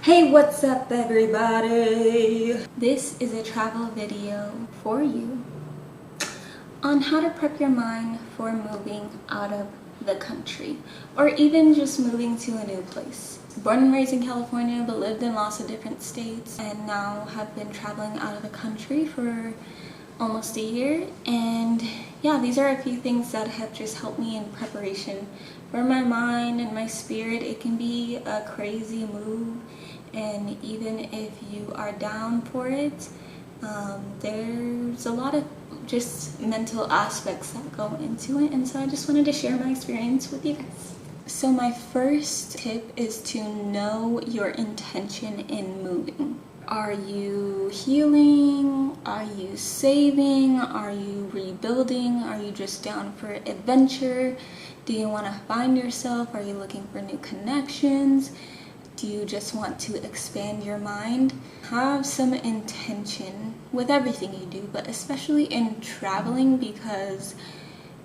Hey, what's up everybody? This is a travel video for you on how to prep your mind for moving out of the country or even just moving to a new place. Born and raised in California but lived in lots of different states and now have been traveling out of the country for almost a year, and yeah, these are a few things that have just helped me in preparation for my mind and my spirit. It can be a crazy move, and even if you are down for it, there's a lot of just mental aspects that go into it, and so I just wanted to share my experience with you guys. So my first tip is to know your intention in moving. Are you healing? Are you saving? Are you rebuilding? Are you just down for adventure? Do you want to find yourself? Are you looking for new connections? Do you just want to expand your mind? Have some intention with everything you do, but especially in traveling, because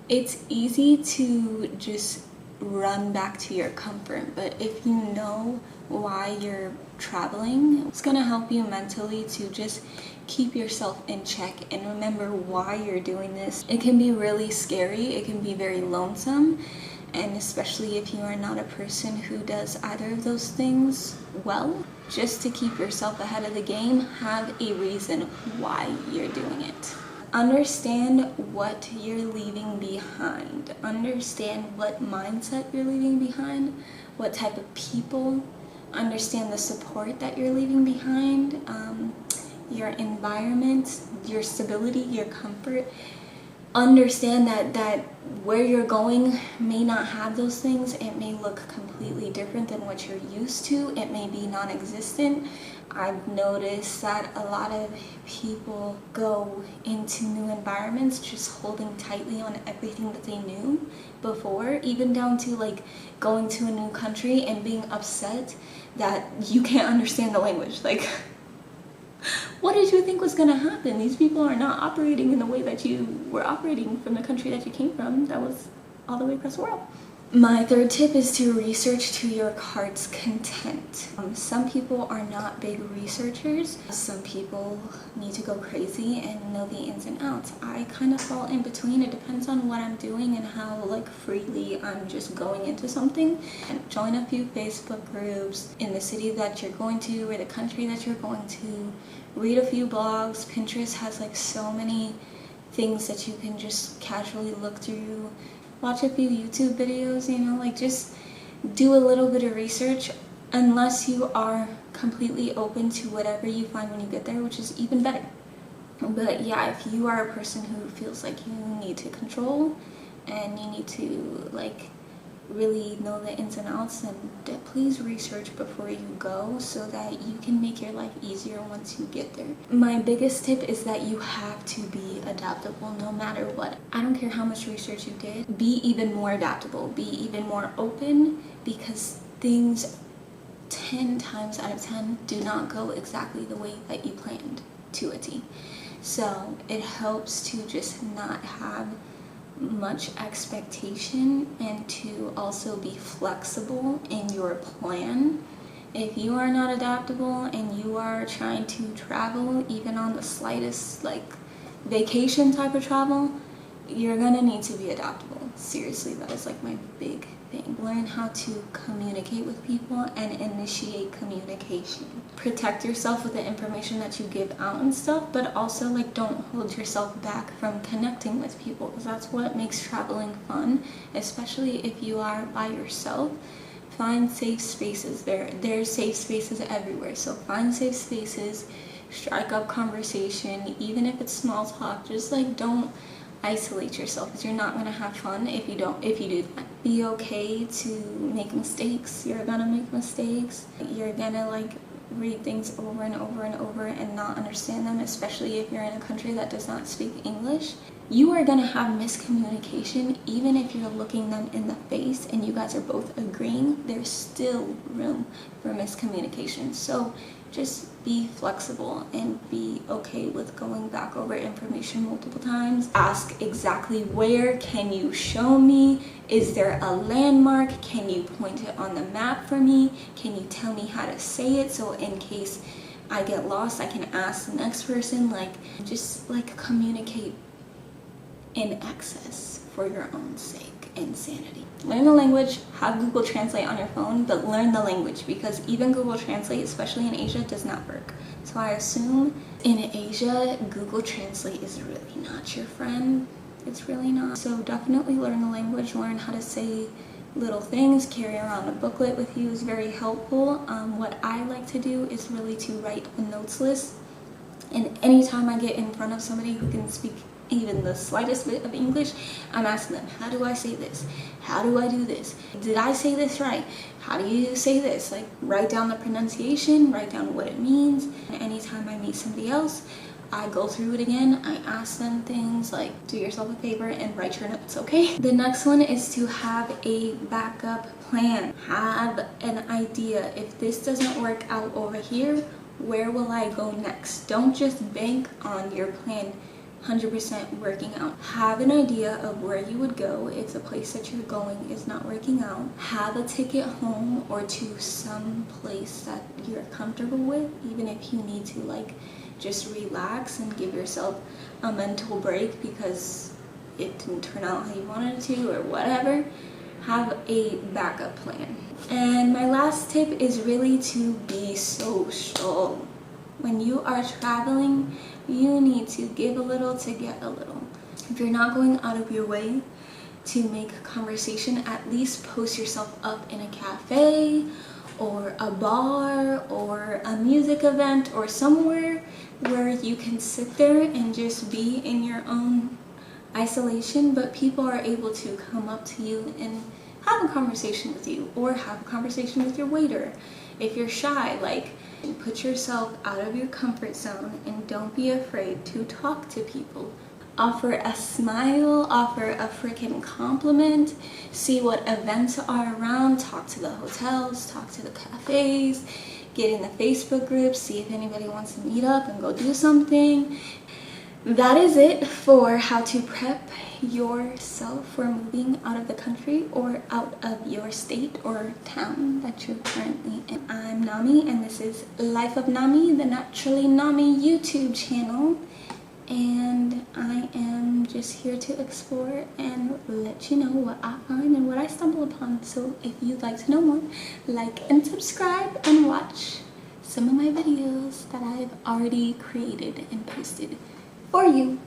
it's easy to just run back to your comfort. But if you know why you're traveling, it's gonna help you mentally to just keep yourself in check and remember why you're doing this. It can be really scary, it can be very lonesome, and especially if you are not a person who does either of those things well, just to keep yourself ahead of the game, have a reason why you're doing it. Understand what you're leaving behind. Understand what mindset you're leaving behind, what type of people. Understand the support that you're leaving behind, your environment, your stability, your comfort. Understand that where you're going may not have those things. It may look completely different than what you're used to. It may be non-existent. I've noticed that a lot of people go into new environments just holding tightly on everything that they knew before, even down to like going to a new country and being upset that you can't understand the language. Like, what did you think was going to happen? These people are not operating in the way that you were operating from the country that you came from. That was all the way across the world. My third tip is to research to your heart's content. Some people are not big researchers. Some people need to go crazy and know the ins and outs. I kind of fall in between. It depends on what I'm doing and how like freely I'm just going into something. And join a few Facebook groups in the city that you're going to or the country that you're going to. Read a few blogs. Pinterest has like so many things that you can just casually look through. Watch a few YouTube videos, you know, like just do a little bit of research, unless you are completely open to whatever you find when you get there, which is even better. But yeah, if you are a person who feels like you need to control and you need to like really know the ins and outs, then please research before you go so that you can make your life easier once you get there. My biggest tip is that you have to be adaptable no matter what. I don't care how much research you did, be even more adaptable, be even more open, because things 10 times out of 10 do not go exactly the way that you planned to a T. So it helps to just not have much expectation and to also be flexible in your plan. If you are not adaptable and you are trying to travel even on the slightest like vacation type of travel, you're gonna need to be adaptable. Seriously, that is like my big thing. Learn how to communicate with people and initiate communication. Protect yourself with the information that you give out and stuff, but also like don't hold yourself back from connecting with people, because that's what makes traveling fun, especially if you are by yourself. Find safe spaces. There's safe spaces everywhere, so find safe spaces, strike up conversation, even if it's small talk. Just like don't isolate yourself, because you're not going to have fun if you do that. Be okay to make mistakes. You're gonna make mistakes. You're gonna like read things over and over and over and not understand them, especially if you're in a country that does not speak English. you are gonna have miscommunication. Even if you're looking them in the face and you guys are both agreeing, there's still room for miscommunication. So just be flexible and be okay with going back over information multiple times. Ask exactly where. Can you show me? Is there a landmark? Can you point it on the map for me? Can you tell me how to say it, so in case I get lost I can ask the next person? Like, just like communicate in excess for your own sake and sanity. Learn the language, have Google Translate on your phone, but learn the language, because even Google Translate, especially in Asia, does not work. So I assume in Asia, Google Translate is really not your friend. It's really not. So definitely learn the language, learn how to say little things, carry around a booklet with you is very helpful. What I like to do is really to write a notes list, and anytime I get in front of somebody who can speak even the slightest bit of English, I'm asking them, how do I say this? How do I do this? Did I say this right? How do you say this? Like, write down the pronunciation, write down what it means. And anytime I meet somebody else, I go through it again. I ask them things like, do yourself a favor and write your notes, okay? The next one is to have a backup plan. Have an idea. If this doesn't work out over here, where will I go next? Don't just bank on your plan 100% working out. Have an idea of where you would go if the place that you're going is not working out. Have a ticket home or to some place that you're comfortable with, even if you need to like just relax and give yourself a mental break because it didn't turn out how you wanted it to or whatever. Have a backup plan. And my last tip is really to be social. When you are traveling, you need to give a little to get a little. If you're not going out of your way to make conversation, at least post yourself up in a cafe or a bar or a music event or somewhere where you can sit there and just be in your own isolation, but people are able to come up to you and have a conversation with you, or have a conversation with your waiter. If you're shy, like, put yourself out of your comfort zone and don't be afraid to talk to people. Offer a smile, offer a freaking compliment, see what events are around, talk to the hotels, talk to the cafes, get in the Facebook group, see if anybody wants to meet up and go do something. That is it for how to prep yourself for moving out of the country or out of your state or town that you're currently in. I'm Nami and this is Life of Nami, the Naturally Nami YouTube channel. And I am just here to explore and let you know what I find and what I stumble upon. So if you'd like to know more, like and subscribe and watch some of my videos that I've already created and posted for you.